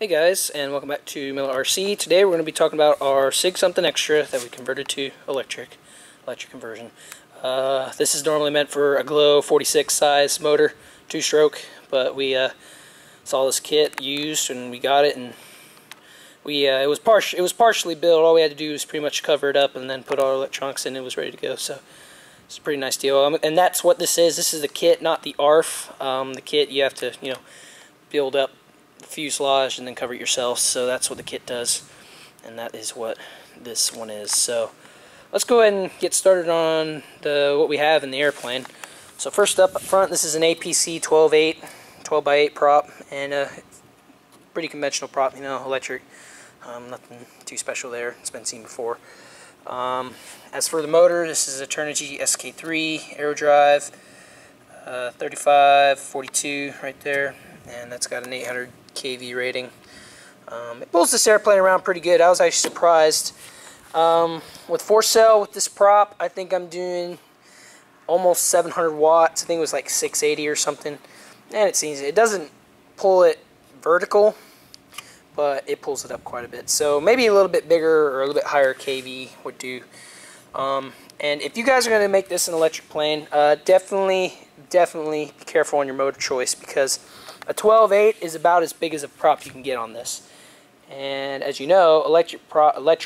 Hey guys, and welcome back to Miller RC. Today we're going to be talking about our Sig Somethin Extra that we converted to electric conversion. This is normally meant for a Glow 46 size motor, 2-stroke, but we saw this kit used and we got it, and it was partially built. All we had to do was pretty much cover it up and then put our electronics in. It was ready to go. So it's a pretty nice deal. And that's what this is. This is the kit, not the ARF. The kit you have to build up fuselage and then cover it yourself, so that's what the kit does, and that is what this one is. So let's go ahead and get started on what we have in the airplane. So first up front, this is an APC 12x8 prop, and a pretty conventional prop, electric. Nothing too special there. It's been seen before. As for the motor, this is a Turnigy SK3 Aerodrive, 3542 right there, and that's got an 800 kV rating. It pulls this airplane around pretty good. I was actually surprised. With 4-cell with this prop, I think I'm doing almost 700 watts. I think it was like 680 or something. And it doesn't pull it vertical, but it pulls it up quite a bit. So maybe a little bit bigger or a little bit higher kV would do. And if you guys are going to make this an electric plane, definitely be careful on your motor choice, because a 12.8 is about as big as a prop you can get on this. And as you know, electric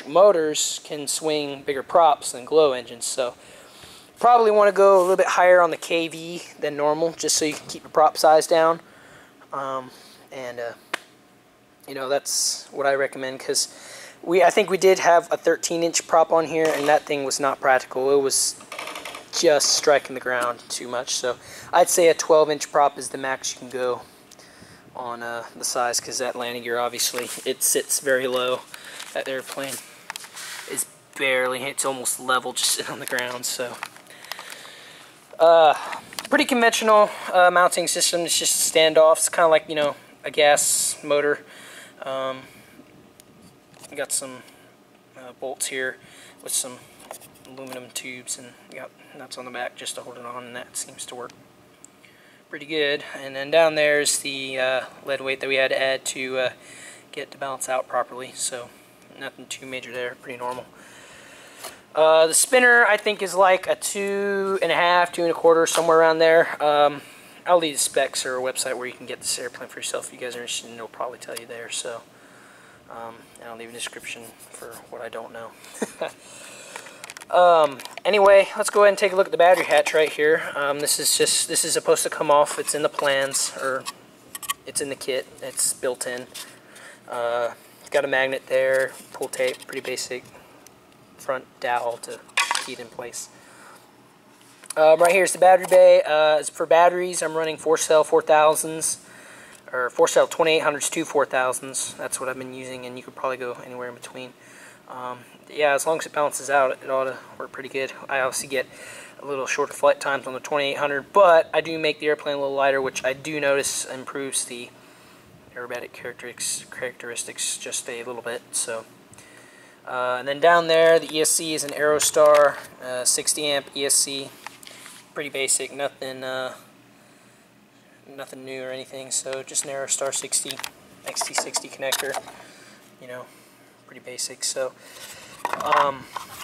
motors can swing bigger props than Glow engines, so probably want to go a little bit higher on the kV than normal, just so you can keep the prop size down. That's what I recommend, because I think we did have a 13-inch prop on here, and that thing was not practical. It was just striking the ground too much. So I'd say a 12-inch prop is the max you can go on the size, because that landing gear, obviously, it sits very low. That airplane is it's almost level, just sitting on the ground. So pretty conventional mounting system. It's just a standoff. It's kind of like a gas motor. We got some bolts here with some aluminum tubes, and we got nuts on the back just to hold it on, and that seems to work pretty good. And then down there's the lead weight that we had to add to get it to balance out properly. So nothing too major there, pretty normal. The spinner, I think, is like a 2.5, 2.25, somewhere around there. I'll leave the specs or a website where you can get this airplane for yourself. If you guys are interested, it'll probably tell you there. So I'll leave a description for what I don't know. Anyway, let's go ahead and take a look at the battery hatch right here. This is supposed to come off. It's in the plans, or it's in the kit. It's built in. It's got a magnet there, pull tape, pretty basic front dowel to keep it in place. Right here's the battery bay. As for batteries, I'm running 4-cell 4000s, or 4-cell 2800s to 4000s. That's what I've been using, and you could probably go anywhere in between. Yeah, as long as it balances out, it ought to work pretty good. I obviously get a little shorter flight times on the 2800, but I do make the airplane a little lighter, which I do notice improves the aerobatic characteristics just a little bit. So, and then down there, the ESC is an Aerostar 60 amp ESC, pretty basic, nothing new or anything. So just an Aerostar 60 XT60 connector, pretty basic. So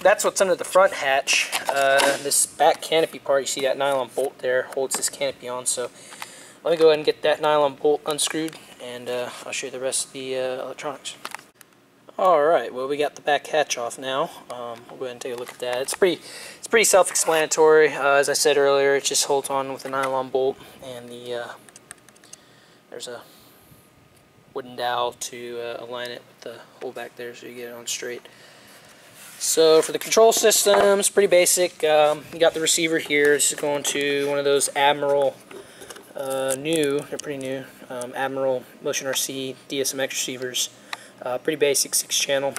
that's what's under the front hatch. This back canopy part, you see that nylon bolt there holds this canopy on. So let me go ahead and get that nylon bolt unscrewed, and I'll show you the rest of the electronics. Alright, well, we got the back hatch off now. We'll go ahead and take a look at that. It's pretty self-explanatory. As I said earlier, it just holds on with a nylon bolt, and there's a wooden dowel to align it with the hole back there so you get it on straight. So for the control system, it's pretty basic. You got the receiver here. This is going to one of those Admiral they're pretty new, Admiral Motion RC DSMX receivers. Pretty basic, 6-channel.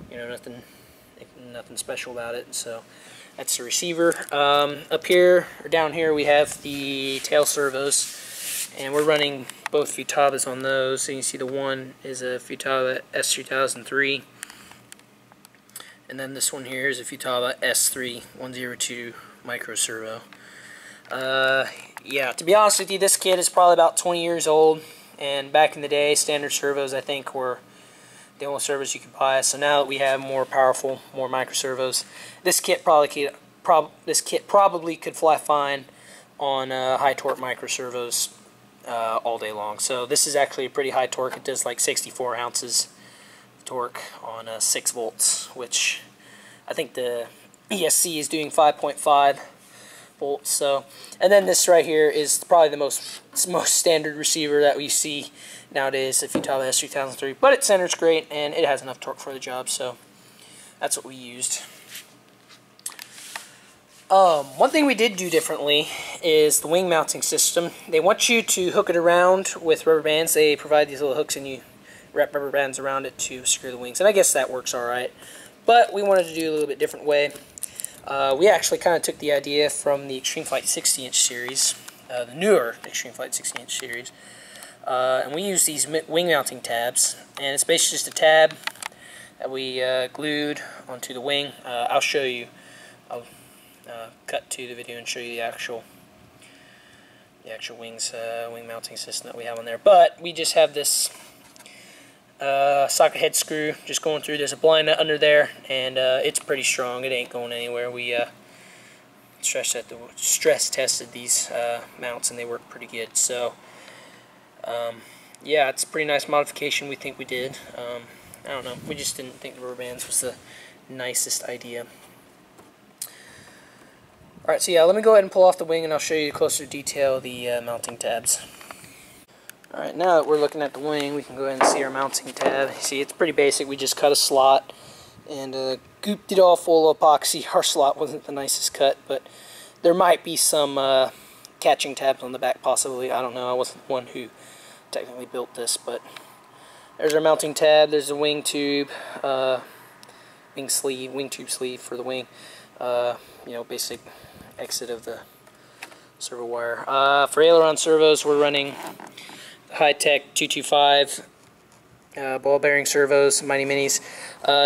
Nothing special about it. So that's the receiver. Up here or down here we have the tail servos, and we're running both Futabas on those. So you can see the one is a Futaba S3003, and then this one here is a Futaba S3102 micro servo. Yeah, to be honest with you, this kit is probably about 20 years old. and back in the day, standard servos I think were the only servos you could buy. So now that we have more powerful, more micro servos, this kit probably could fly fine on high torque micro servos all day long. So this is actually a pretty high torque. It does like 64 ounces of torque on 6 volts, which I think the ESC is doing 5.5 volts. So, and then this right here is probably the most standard receiver that we see nowadays, if you tell the S3003. But it centers great and it has enough torque for the job, so that's what we used. One thing we did do differently is the wing mounting system. They want you to hook it around with rubber bands. They provide these little hooks and you wrap rubber bands around it to secure the wings. And I guess that works alright. But we wanted to do a little bit different way. We actually kind of took the idea from the Extreme Flight 60-inch series, the newer Extreme Flight 60-inch series. And we use these wing mounting tabs. And it's basically just a tab that we glued onto the wing. I'll show you. I'll cut to the video and show you the actual wings, wing mounting system that we have on there. But we just have this socket head screw just going through. There's a blind nut under there, and it's pretty strong. It ain't going anywhere. We stress tested these mounts, and they work pretty good. So yeah, it's a pretty nice modification we think we did. I don't know, we just didn't think the rubber bands was the nicest idea. Alright, so yeah, let me go ahead and pull off the wing and I'll show you closer detail the mounting tabs. Alright, now that we're looking at the wing, we can go ahead and see our mounting tab. See, it's pretty basic. We just cut a slot and gooped it all full of epoxy. Our slot wasn't the nicest cut, but there might be some catching tabs on the back possibly. I don't know, I wasn't the one who technically built this, but there's our mounting tab. There's a wing tube, wing tube sleeve for the wing. You know, basic exit of the servo wire. For aileron servos, we're running high-tech 225 ball bearing servos, Mighty Minis.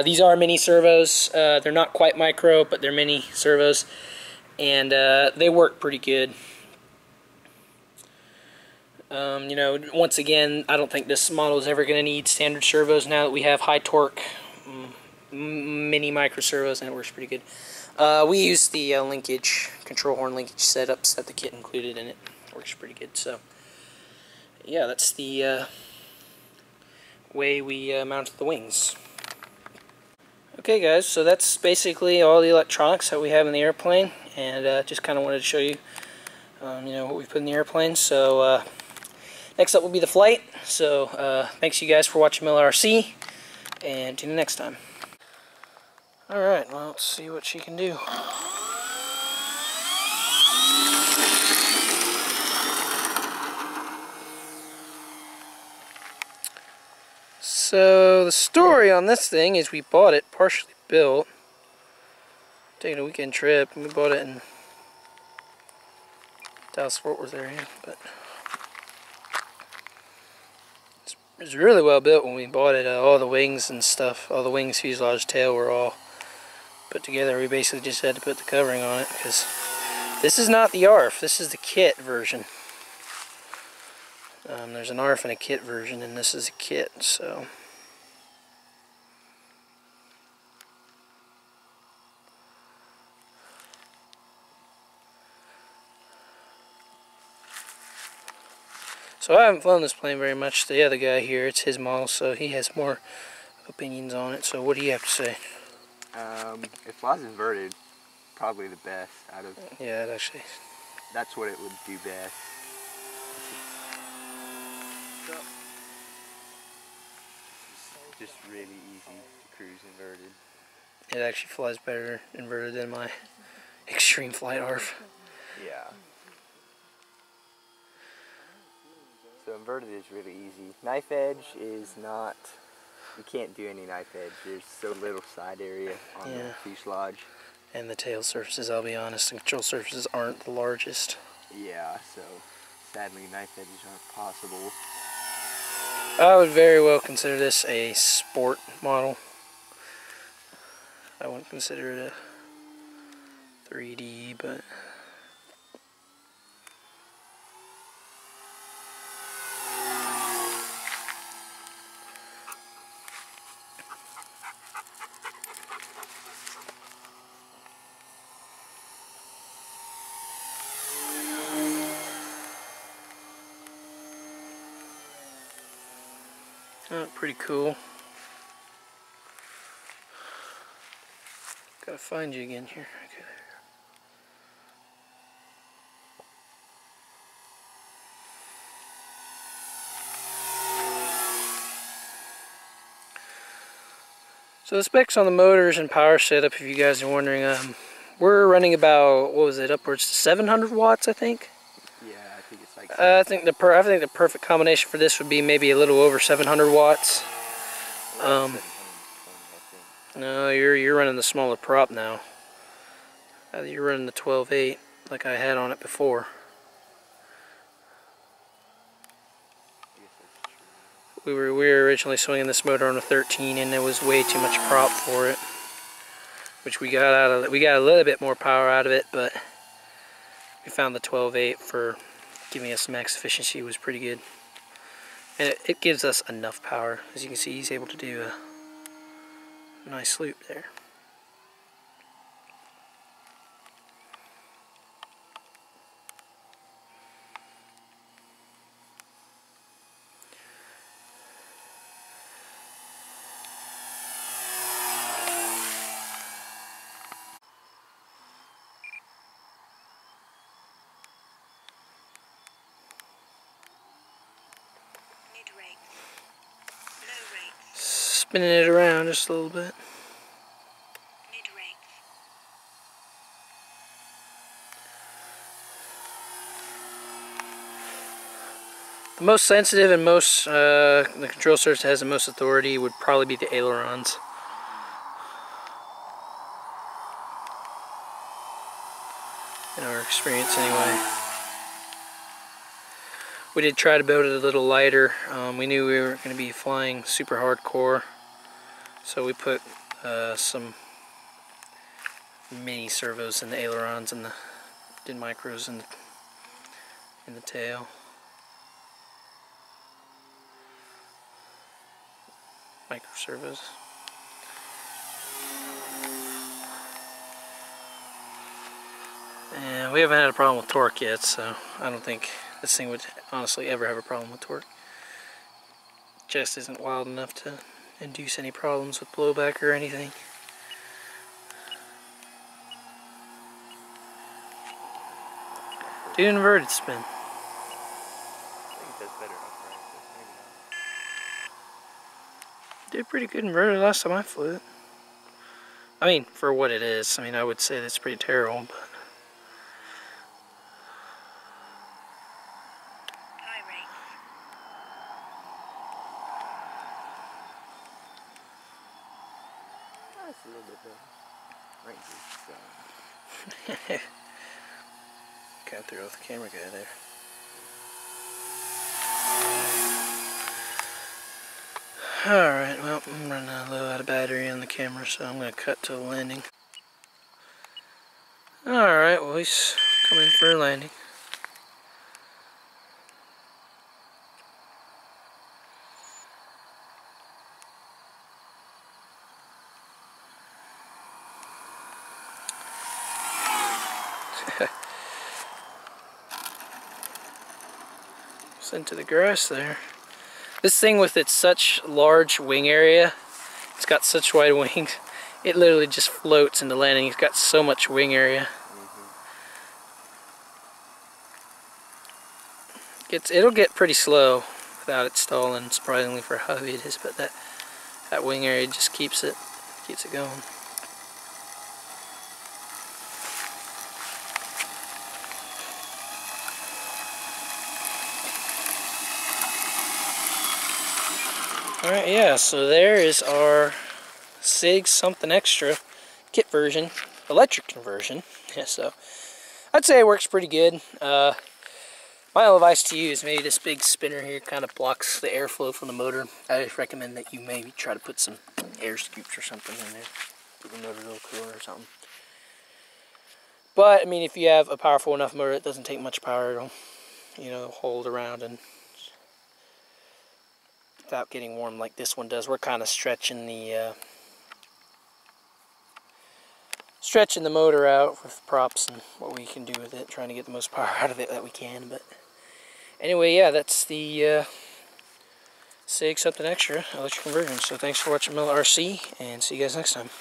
These are mini servos. They're not quite micro, but they're mini servos, and they work pretty good. You know, once again, I don't think this model is ever going to need standard servos now that we have high torque mini micro servos, and it works pretty good. We use the linkage, control horn linkage setups that the kit included in it. Works pretty good. So yeah, that's the way we mounted the wings. Okay guys, so that's basically all the electronics that we have in the airplane, and just kind of wanted to show you you know, what we put in the airplane. So next up will be the flight. So thanks you guys for watching MLRC, and tune in next time. Alright, well, let's see what she can do. So, the story on this thing is we bought it partially built. Taking a weekend trip, and we bought it in Dallas-Fort Worth area, but it was really well built when we bought it. All the wings and stuff, all the wings, fuselage, tail were all put together. We basically just had to put the covering on it because this is not the ARF, this is the kit version. There's an ARF and a kit version, and this is a kit, so I haven't flown this plane very much. The other guy here, it's his model, so he has more opinions on it. So what do you have to say? It flies inverted, probably the best out of. Yeah, it actually. That's what it would do best. Just really easy to cruise inverted. It actually flies better inverted than my Extreme Flight ARF. Yeah. So inverted is really easy. Knife edge is not. You can't do any knife edge. There's so little side area on the fuselage. And the tail surfaces, I'll be honest, the control surfaces aren't the largest. Yeah, so sadly knife edges aren't possible. I would very well consider this a sport model. I wouldn't consider it a 3D, but Oh, pretty cool. Gotta find you again here. Okay. So the specs on the motors and power setup, if you guys are wondering, we're running about, what was it, upwards to 700 watts, I think. Yeah, I think it's like. I think the perfect combination for this would be maybe a little over 700 watts. 720, I think. No, you're running the smaller prop now. You're running the 12.8 like I had on it before. We were originally swinging this motor on a 13, and it was way too much prop for it. Which we got out of it. We got a little bit more power out of it, but we found the 12.8 for giving us max efficiency was pretty good. And it gives us enough power. As you can see, he's able to do a nice loop there. Spinning it around just a little bit. The most sensitive and most, the control surface that has the most authority would probably be the ailerons. In our experience anyway. We did try to build it a little lighter. We knew we weren't going to be flying super hardcore, so we put some mini servos in the ailerons and did micros in the tail. Micro servos. And we haven't had a problem with torque yet, so I don't think this thing would honestly ever have a problem with torque. Just isn't wild enough to induce any problems with blowback or anything. Do inverted spin. I think it does better upright, but maybe not. Did pretty good inverted last time I flew it. I mean, for what it is. I mean, I would say that's pretty terrible, but. That's a little bit better. Right. Kind of threw off the camera guy there. Alright, well, I'm running a little out of battery on the camera, so I'm going to cut to the landing. Alright, well, he's coming for a landing. Into the grass there. This thing with its such large wing area, it's got such wide wings, it literally just floats into landing. It's got so much wing area. It'll get pretty slow without it stalling, surprisingly for how heavy it is, but that wing area just keeps it going. Alright, yeah, so there is our Sig Somethin Extra kit version, electric conversion. Yeah, so I'd say it works pretty good. My only advice to you is maybe this big spinner here kind of blocks the airflow from the motor. I just recommend that you maybe try to put some air scoops or something in there. Keep the motor a little cooler or something. But, I mean, if you have a powerful enough motor, it doesn't take much power. It'll, you know, hold around and without getting warm like this one does. We're kind of stretching the motor out with props and what we can do with it, trying to get the most power out of it that we can. But anyway, yeah, that's the Sig Somethin Extra Electric conversion. So thanks for watching Miller RC, and see you guys next time.